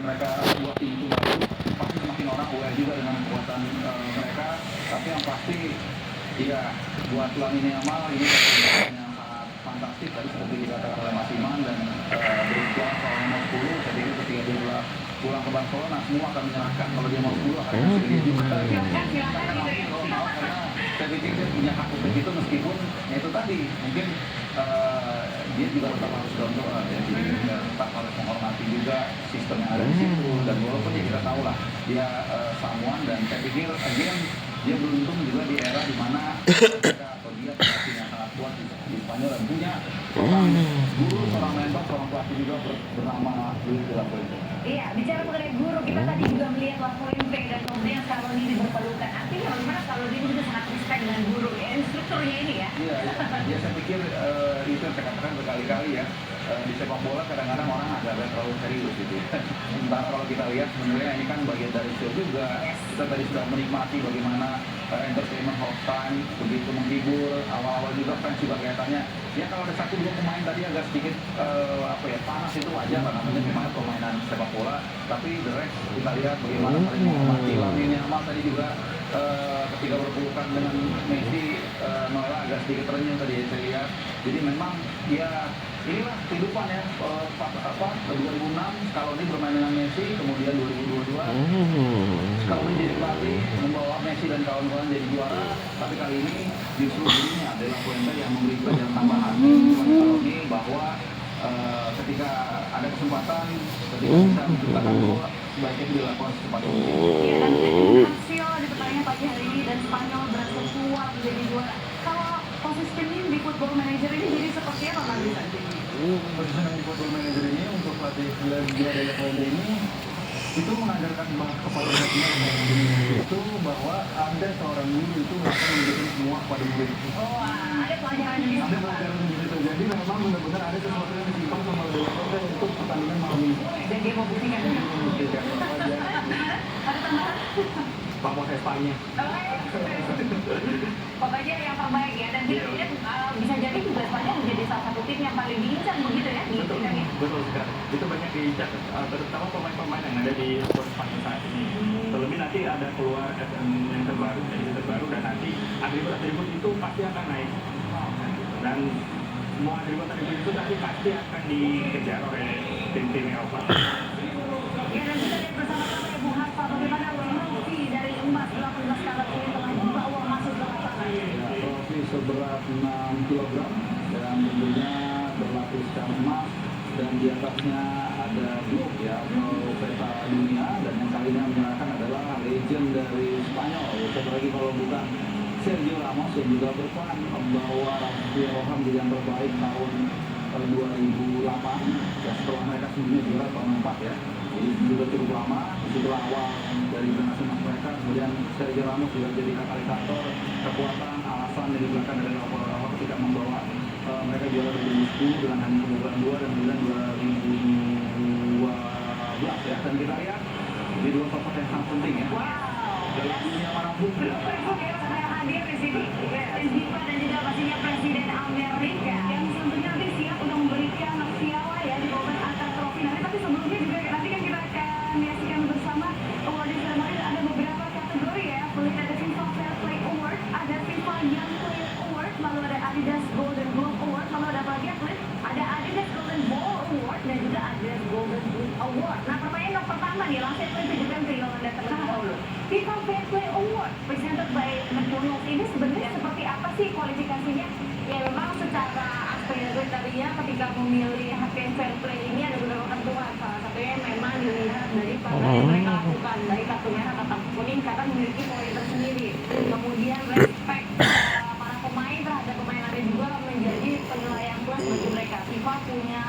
mereka buat tim itu bagus, pasti semakin orang aware juga dengan kekuatan mereka. Tapi yang pasti, ya buat Lamine Yamal ini performanya sangat fantastis tadi seperti dikatakan oleh Mas Iman, dan berjuang soal nomor 10. Saya pikir ketika dia pulang ke Barcelona semua akan menyerahkan kalau dia mau 10 akan kasih dia juga. Karena saya pikir dia punya hak untuk itu, meskipun ya itu tadi mungkin dia juga tetap harus berdoa ya, jadi tetap harus menghormati juga sistem yang ada di situ. Dan walaupun ya kita tahu lah dia Samuan, dan saya pikir again dia beruntung juga di era di mana mereka atau dia pelatih yang sangat kuat di Spanyol, dan punya seorang guru, seorang mentor, seorang pelatih juga bernama Luis de la Fuente. Iya, bicara mengenai guru, kita tadi juga melihat La Fuente dan kemudian Scaloni berpelukan. Artinya bagaimana Scaloni juga sangat respect dengan guru ya, instrukturnya ini ya. Iya, ya saya pikir itu yang saya katakan berkali-kali ya. Di sepak bola kadang-kadang orang agak terlalu serius gitu. Sementara kalau kita lihat sebenarnya ini kan bagian dari show juga. Kita tadi sudah menikmati bagaimana entertainment half time begitu menghibur. Awal-awal juga fans juga kelihatannya ya kalau ada 1-2 pemain tadi agak sedikit panas, itu wajar lah, namanya permainan sepak bola. Tapi the rest kita lihat bagaimana mereka menghormati. Lamine Yamal tadi juga ketika berpelukan dengan Messi malah agak sedikit renyah tadi saya lihat. Jadi memang ya inilah kehidupan ya. 2006 Scaloni bermain dengan Messi, kemudian 2022 Scaloni jadi pelatih membawa Messi dan kawan-kawan jadi juara. Tapi kali ini justru dirinya adalah Fuente yang memberi pelajaran tambahan kepada Scaloni bahwa ketika ada kesempatan, ketika bisa menciptakan gol, sebaiknya dilakukan secepat mungkin. Ya, dan hasil di pertandingan pagi hari ini dan Spanyol berhasil keluar menjadi juara. Kalau posisi tim di Football Manager ini jadi seperti apa nanti saja? Positioning di Football Manager ini untuk pelatih dia dari Fuente ini itu mengajarkan kepada muridnya itu bahwa ada seorang guru itu akan menjadi semua kepada murid. Oh, ada pelajaran di Ada pelajaran di situ. Jadi memang benar-benar ada sesuatu yang disimpan sama Fuente untuk pertandingan malam ini. dan dia mau buktikan. Ada tambahan? Pamos Espanya. Pokoknya yang terbaik ya, dan kita bisa jadi juga Spanyol menjadi salah satu tim yang paling diincar begitu ya di Italia. Betul sekali. Itu banyak diincar, terutama pemain-pemain yang ada di skor Spanyol saat ini. Terlebih nanti ada keluar yang terbaru, edisi terbaru, dan nanti atribut-atribut itu pasti akan naik. Dan semua atribut-atribut itu nanti pasti akan dikejar oleh tim-tim Eropa. Ya, dan kita lihat bersama-sama ya Bung Hatta, bagaimana trofi dari emas 18 karat ini telah dibawa masuk ke lapangan. Ya, trofi seberat 6 kg dan tentunya berlapiskan emas, dan di atasnya ada globe ya, atau peta dunia, dan yang kali ini menyerahkan adalah legend dari Spanyol. Siapa lagi kalau bukan Sergio Ramos yang juga berperan membawa Rafael Roham jadi yang terbaik tahun 2008 ya, setelah mereka sebelumnya juara tahun 4 ya. Jadi juga cukup lama, itu awal dari generasi emas mereka. Kemudian Sergio Ramos juga jadi katalisator kekuatan, alasan dari belakang dari Rafael ketika membawa mereka juara 2010 dengan hanya kebobolan 2, dan kemudian 2012 ya. Dan kita lihat di dua sosok yang sangat penting ya. Wow. Dalam dunia manapun ya. Yang hadir di sini, Presiden dan juga pastinya Presiden Amerika yang tentunya nanti siap untuk memberikan piala ya di momen angkat trofi nanti. Tapi sebelumnya juga nanti kan kita akan menyaksikan bersama award di sana. Ada beberapa kategori ya. Ada FIFA Fair Play Award, ada FIFA Young Player Award, lalu ada Adidas Golden Glove Award, lalu ada bagi atlet, ada Adidas Golden Ball Award, dan juga Adidas Golden Boot Award. Nah, pertanyaan yang pertama nih, langsung saya tunjukkan ke Yolanda terlebih dahulu. FIFA Fair Play Award presented by McDonald's ini sebenarnya seperti apa sih kualifikasinya? Ya memang secara aspek kriteria ketika memilih hak yang fair play ini ada beberapa ketentuan. Salah satunya memang dilihat dari apa yang mereka lakukan, dari kartu merah atau kuning karena memiliki poin tersendiri. Kemudian respect para pemain terhadap pemain ada juga menjadi penilaian plus bagi mereka. FIFA punya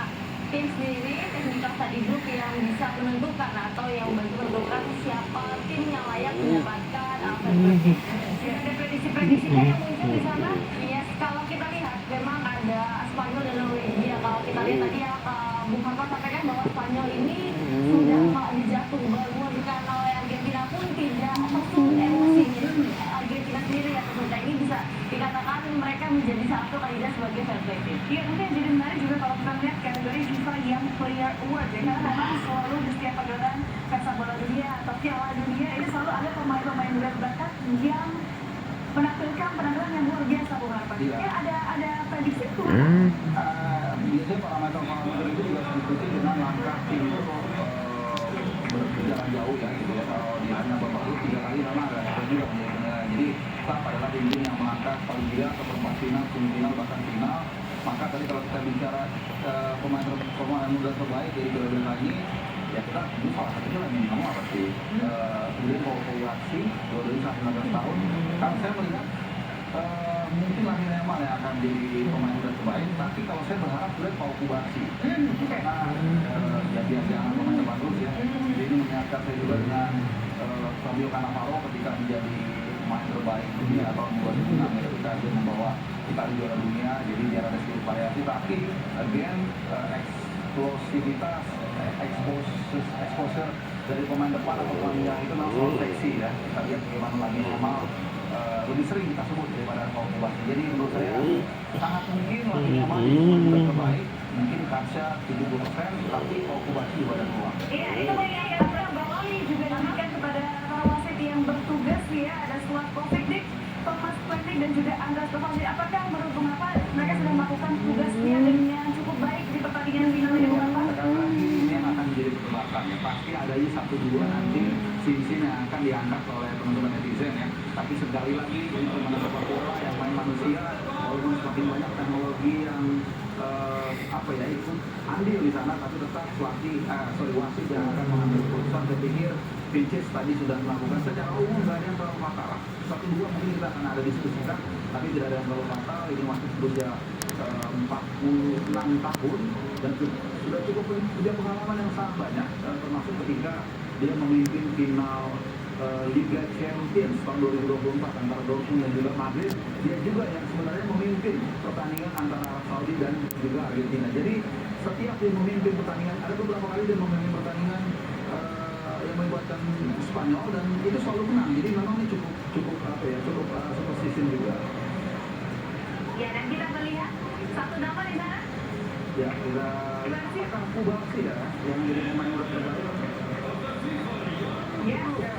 tim sendiri, teknikal study group yang bisa menentukan atau yang membantu menentukan siapa tim yang layak mendapatkan fair play. Dan ada prediksi-prediksinya yang muncul di sana. Yes, kalau kita lihat memang ada Spanyol dan Norwegia. Kalau kita lihat tadi ya Bung Harto sampaikan bahwa Spanyol ini sudah dijatuh baru karena oleh Argentina pun tidak surut emosinya. Argentina sendiri ya tentunya ini bisa dikatakan mereka menjadi satu kandidat sebagai fair play team. Iya, mungkin jadi menarik juga kalau kita melihat kategori FIFA Young Player Award ya, karena memang selalu di setiap pagelaran Piala Dunia ini selalu ada pemain-pemain berbakat yang menampilkan penampilan yang luar biasa, Bung Arfan. Iya. Ya ada prediksi tuh. Biasanya parameter itu juga diikuti dengan langkah tim itu berjalan jauh ya gitu ya. Kalau di hanya babak itu 3 kali memang agak sulit juga menjadinya. Jadi tetap adalah tim yang melangkah paling tidak ke perempat final, semifinal bahkan final. Maka tadi kalau kita bicara pemain muda terbaik dari dua-dua ini, ya kita ini salah satunya lagi ngomong apa sih? Kemudian mau Kowaksi, dua-duanya sampai 19 tahun. Kalau saya melihat mungkin Lamine Yamal yang akan jadi pemain muda terbaik, tapi kalau saya berharap sebenarnya Pau Kubasi karena ya biasa pemain depan terus ya. Jadi ini mengingatkan saya juga dengan Fabio Cannavaro ketika menjadi pemain terbaik dunia tahun 2006 ya, ketika dia membawa Italia juara dunia. Jadi dia ada sedikit variasi, tapi again eksplosivitas, exposure dari pemain depan atau pemain itu memang selalu seksi ya. Kita lihat bagaimana Lamine Yamal lebih sering kita sebut daripada Pau Kubasi. Jadi menurut saya sangat mungkin Lamine Yamal jadi terbaik, mungkin kaca 70%, tapi Pau Kubasi juga ada peluang. Iya, itu mengingatkan bahwa ini juga diberikan kepada para wasit yang bertugas ya. Ada Suat Kovacic, Thomas Pletnik dan juga Andras Kovacic. Apakah menurut Bung Arfan mereka sudah melakukan tugasnya dengan cukup baik di pertandingan final ini, Bung Arfan? Sekali lagi ini yang akan menjadi perdebatan ya. Pasti ada 1-2 nanti scene yang akan diangkat oleh teman-teman netizen ya. Tapi sekali lagi ini permainan sepak bola yang main manusia, walaupun semakin banyak teknologi yang ikut andil di sana, tapi tetap wasit yang akan mengambil keputusan. Saya pikir Vinicius tadi sudah melakukan secara umum nggak ada yang terlalu fatal. 1-2 mungkin kita akan ada diskusikan, tapi tidak ada yang terlalu fatal. Ini masih berusia 46 tahun dan sudah cukup punya pengalaman yang sangat banyak, termasuk ketika dia memimpin final Liga Champions tahun 2024 antara Dortmund dan juga Madrid. Dia juga yang sebenarnya memimpin pertandingan antara Arab Saudi dan juga Argentina. Jadi setiap dia memimpin pertandingan, ada beberapa kali dia memimpin pertandingan yang melibatkan Spanyol dan itu selalu menang. Jadi memang ini cukup super season juga. Ya, dan kita melihat satu nama di sana. Ya, apakah Kubasi ya yang jadi pemain muda terbaik? Ya, ini dia.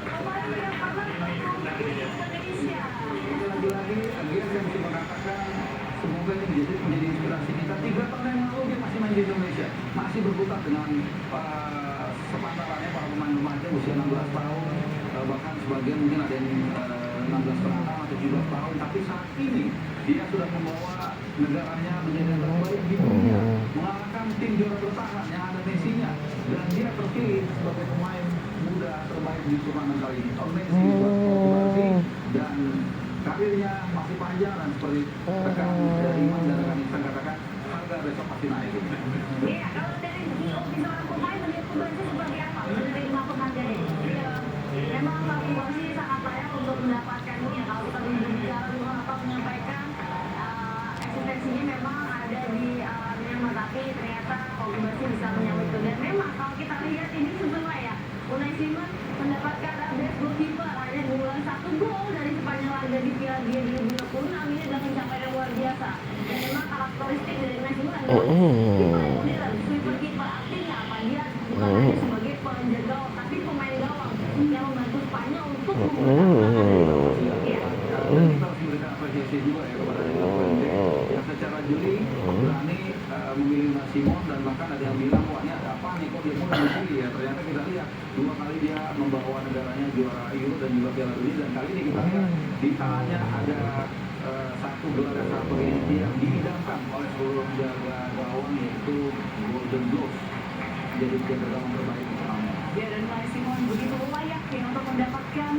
Pemain yang pernah mewakili Indonesia. Ini lagi-lagi saya mesti mengatakan semoga ini menjadi inspirasi kita. 3 tahun yang lalu dia masih main di Indonesia, masih berputar dengan sepantarannya para pemain remaja usia 16 tahun, bahkan sebagian mungkin ada yang 16 tahun atau 17 tahun, tapi saat ini dia sudah membawa negaranya menjadi yang terbaik di dunia, mengalahkan tim juara bertahan yang ada Messi-nya, dan dia terpilih sebagai pemain muda terbaik di turnamen kali ini. Messi dan karirnya masih panjang dan seperti rekan dari Iman dan rekan Iksan katakan, harga besok pasti naik. Iya, kalau dari seorang pemain melihat Kubasi sebagai apa? Dari 50 harganya. Memang Kubasi sangat layak untuk mendapatkan ini. Kalau kita berbicara Bung Arfan menyampaikan eksistensinya memang ada di Myanmar, tapi ternyata Kubasi bisa menyambut itu. Dan memang kalau kita lihat ini sebenarnya ya, Unai Simon mendapatkan best goalkeeper hanya unggulan 1 gol dari sepanjang laga di Piala Dunia 2026. Ini adalah pencapaian yang luar biasa. Dan memang karakteristik dari Unai Simon adalah kiper modern, sweeper kiper. Artinya apa? Dia bukan hanya sebagai penjaga gawang, tapi pemain gawang yang membantu Spanyol untuk memenangkan. Dan kita harus memberikan apresiasi juga ya kepada yang secara jeli berani memilih Unai Simon, dan bahkan ada yang bilang wah ini ada apa nih kok dia pun dipilih ya. Ternyata kita lihat 2 kali dia membawa negaranya juara Euro dan juga Piala Dunia, dan kali ini kita lihat di tangannya ada satu gelar yang sangat bergensi yang diidamkan oleh seluruh penjaga gawang, yaitu Golden Glove, jadi penjaga gawang terbaik pertama. Ya, dan Unai Simon begitu layak ya untuk mendapatkan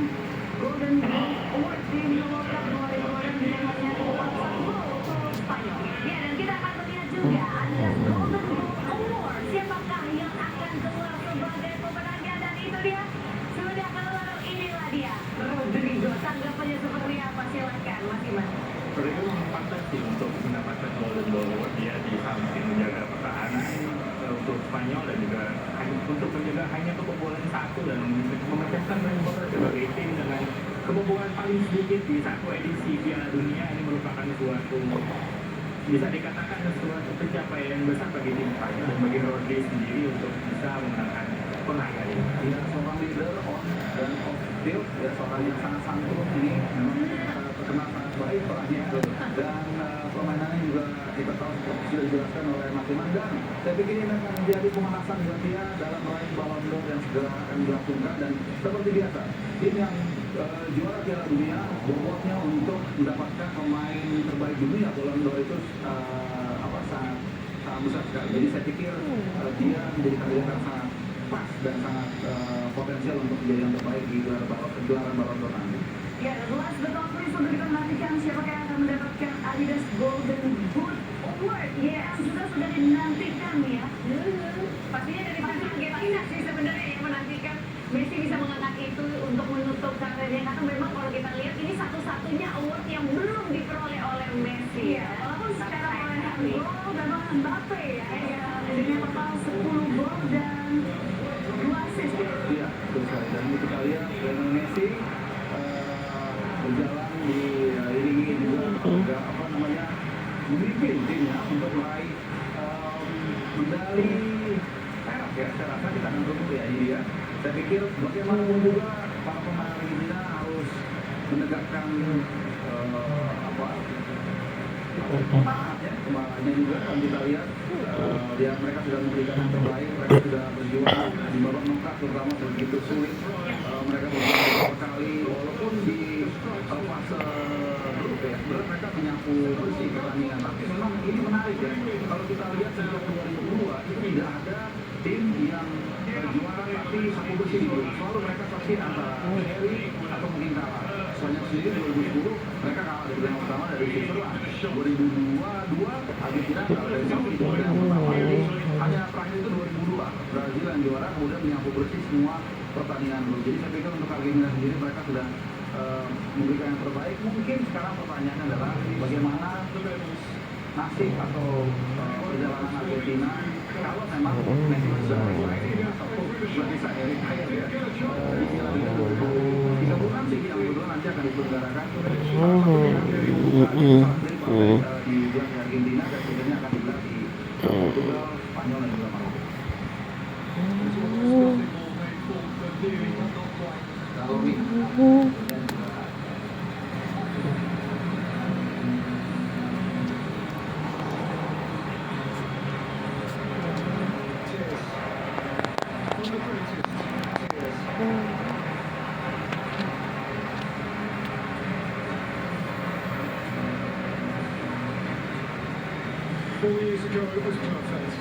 Golden Glove Award di World Cup 2022 dengan hanya 1 gol untuk Spanyol. Ya, dan kita akan melihat juga ada Golden Glove Award. Siapakah yang akan keluar sebagai pemenangnya, dan itu dia sudah keluar. Inilah dia Rodrigo. Tanggapannya seperti apa? Silakan Mas Iman. Rodrigo memang pantas sih untuk mendapatkan Golden Ball Award. Dia di samping menjaga pertahanan untuk Spanyol dan juga untuk menjaga hanya kebobolan 1 dan memecahkan rekor sebagai tim dengan kebobolan paling sedikit di 1 edisi Piala Dunia. Ini merupakan suatu, bisa dikatakan suatu pencapaian yang besar bagi tim Spanyol dan bagi Rodri sendiri untuk bisa memenangkan pernah dia seorang leader on dan off field, ya seorang yang sangat santun, ini memang terkenal sangat baik orangnya, dan permainannya juga kita tahu sudah dijelaskan oleh Mas Iman, dan saya pikir ini akan menjadi pemanasan buat dia dalam meraih Ballon d'Or yang segera akan dilakukan. Dan seperti biasa, tim yang juara Piala Dunia bobotnya untuk mendapatkan pemain terbaik dunia Ballon d'Or itu sangat besar sekali. Jadi saya pikir dia menjadi kandidat yang sangat pas dan sangat potensial untuk menjadi yang terbaik di gelaran Ballon d'Or nanti. Ya, last but not least untuk kita menantikan siapa yang akan mendapatkan Adidas Golden Boot Award. Ya, sudah dinantikan ya. Pastinya dari pihak kita sih sebenarnya yang menantikan Messi bisa mengangkat itu untuk menutup karirnya, karena memang kalau kita lihat ini satu-satunya award yang belum diperoleh oleh Messi. Ya, walaupun secara perolehan gol memang Mbappe ya, dengan total 10 gol dan 2 assist. Iya, betul sekali. Dan ini kita lihat Lionel Messi berjalan diiringi juga memimpin timnya untuk meraih medali perak ya. Saya rasa kita akan tunggu ya ini ya. Saya pikir bagaimanapun juga para pemain Argentina harus menegakkan kemarahannya juga. Kalau kita lihat mereka sudah memberikan yang terbaik, mereka sudah berjuang di babak knockout terutama begitu sulit. Mereka berjuang beberapa kali walaupun di fase grup ya, sebenarnya mereka menyapu bersih pertandingan. Tapi memang ini menarik ya, kalau kita lihat sejak 2002 itu tidak ada tim yang juara tapi sapu bersih di grup. Selalu mereka pasti antara seri atau mungkin kalah. Soalnya sendiri 2010 mereka kalah dari yang pertama dari Switzerland. 2002 Argentina kalah dari Saudi di yang pertama. Jadi hanya terakhir itu 2002 Brazil yang juara kemudian menyapu bersih semua pertandingan dulu. Jadi saya pikir untuk Argentina sendiri mereka sudah memberikan yang terbaik. Mungkin sekarang pertanyaannya adalah bagaimana nasib atau perjalanan Argentina kalau memang Messi sudah ataupun bisa retire ya. Tiga bulan sih yang kedua nanti akan diselenggarakan di Argentina dan kemudian akan digelar di Portugal, Spanyol dan juga Maroko. Kalau Four years ago it was perfect.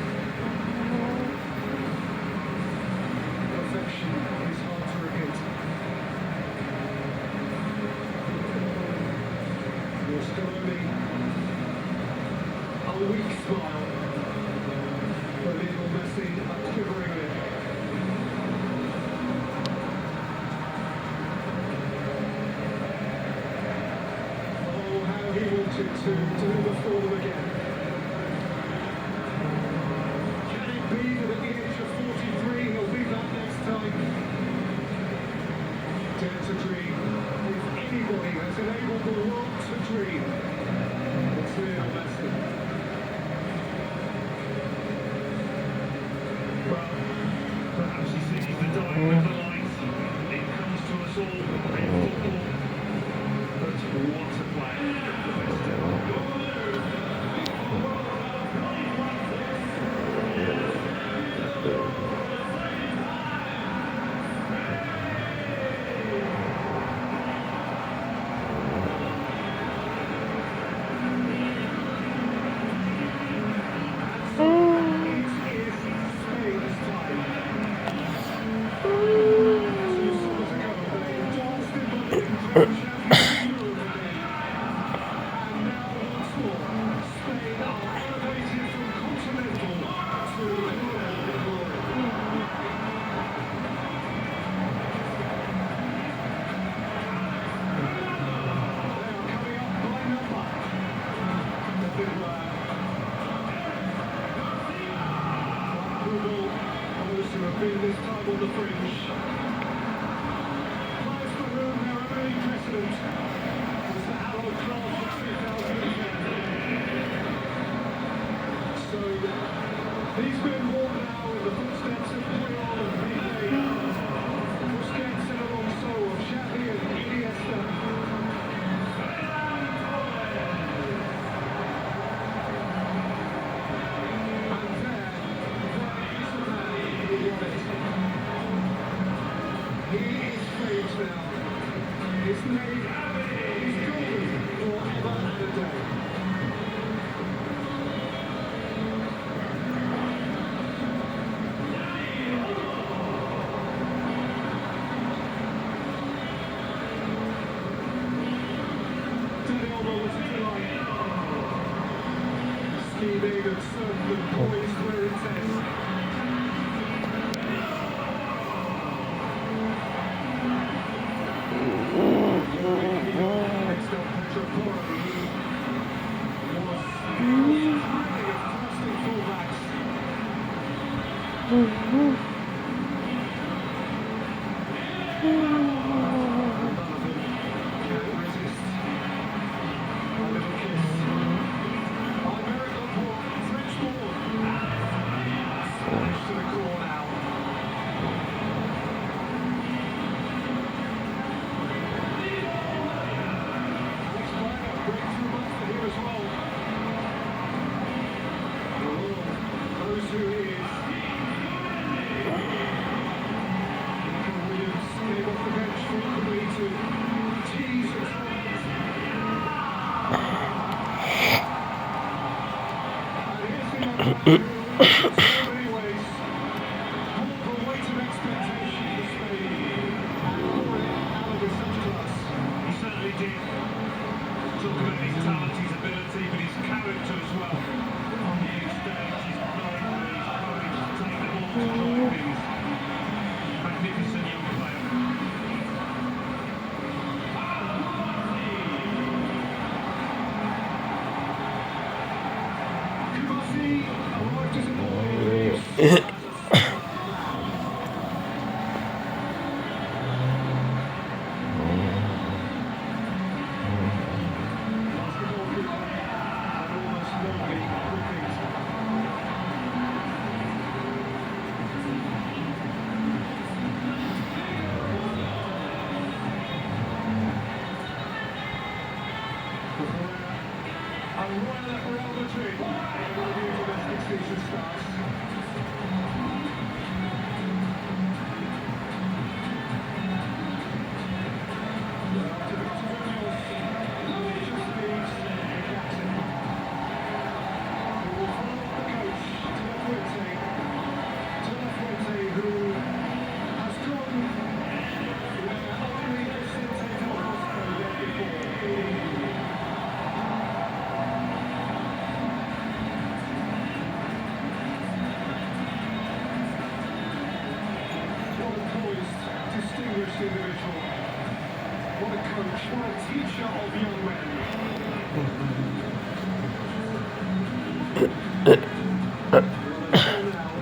Perfection is hard to repeat. You're still only a weak smile, but Lionel Messi are quivering lip. Oh, how he wanted to do the for them again. Be that at the age of 43 he'll be back next time. Dare to dream. If anybody has enabled the world to dream, it's Lionel Messi. Well, perhaps he sees the dying with the light. It comes to us all in football. But what a player. The best ever. Been this time on the fringe. Players for whom there are many precedents was the hallowed class of 2010. So these men walk now in the footsteps of Puyol and Pete. It's made and it is golden forever and a day. Danny Olmo was a delight. Scheming and certain and poised where intent. Next up, Pedro Porro. He was highly of casting fullbacks. Can't resist. A little kiss. Almeric Laporte, French ball. Smash to the core now. Next player, breakthrough month for him as well. The world knows who he is. Nico Williams came off the bench frequently to tease his opponents. And here's the young man who, in so many ways, brought the weight of expectation to Spain and brought it out of such class. He certainly did. Talk about his talent, his ability, but his character as well. On the big stage, his bravery, his courage to take the ball to drive things. Magnificent young player. Kubasi arrived as a boy. Leaves as a basketball keeper and almost nobody repeats. A run at Real Madrid. One of the domestic season starts. After the testimonials, Luis Leeds and captain. Who will follow up the coach, De La Fuente, who has gone where only Vicente Del Bosco went before. What a poised, distinguished individual. What a coach, what a teacher of young men. Well, until now,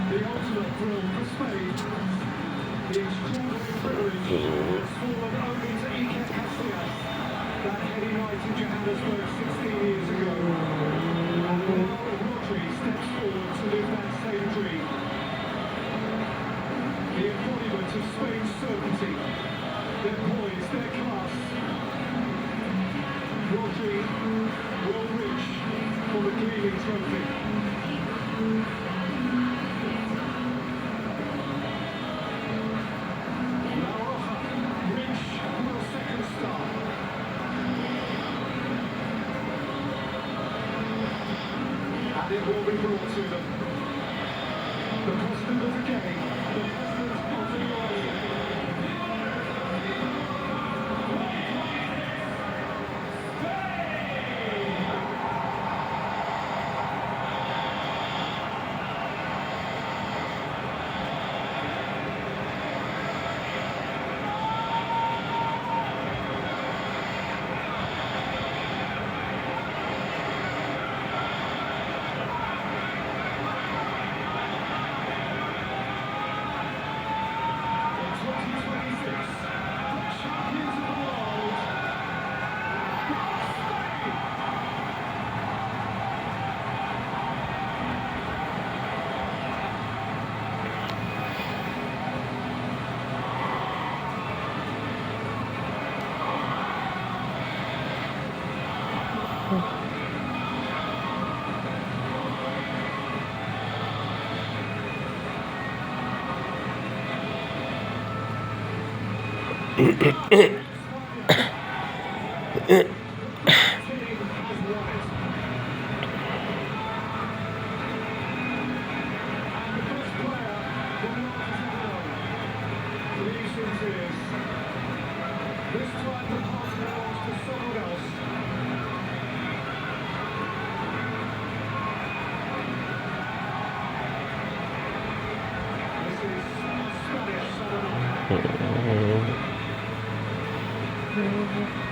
the ultimate thrill for Spain. The extraordinary privilege has fallen only to Iker Casillas, that heady night in Johannesburg 16 years ago. And now Rodri steps forward to live that same dream. The embodiment of Spain's certainty, their poise, their class. Rodri will reach for the gleaming trophy. La Roja reach for the second star. And it will be brought to them. The president of the game, the president of the Euro. Hmm.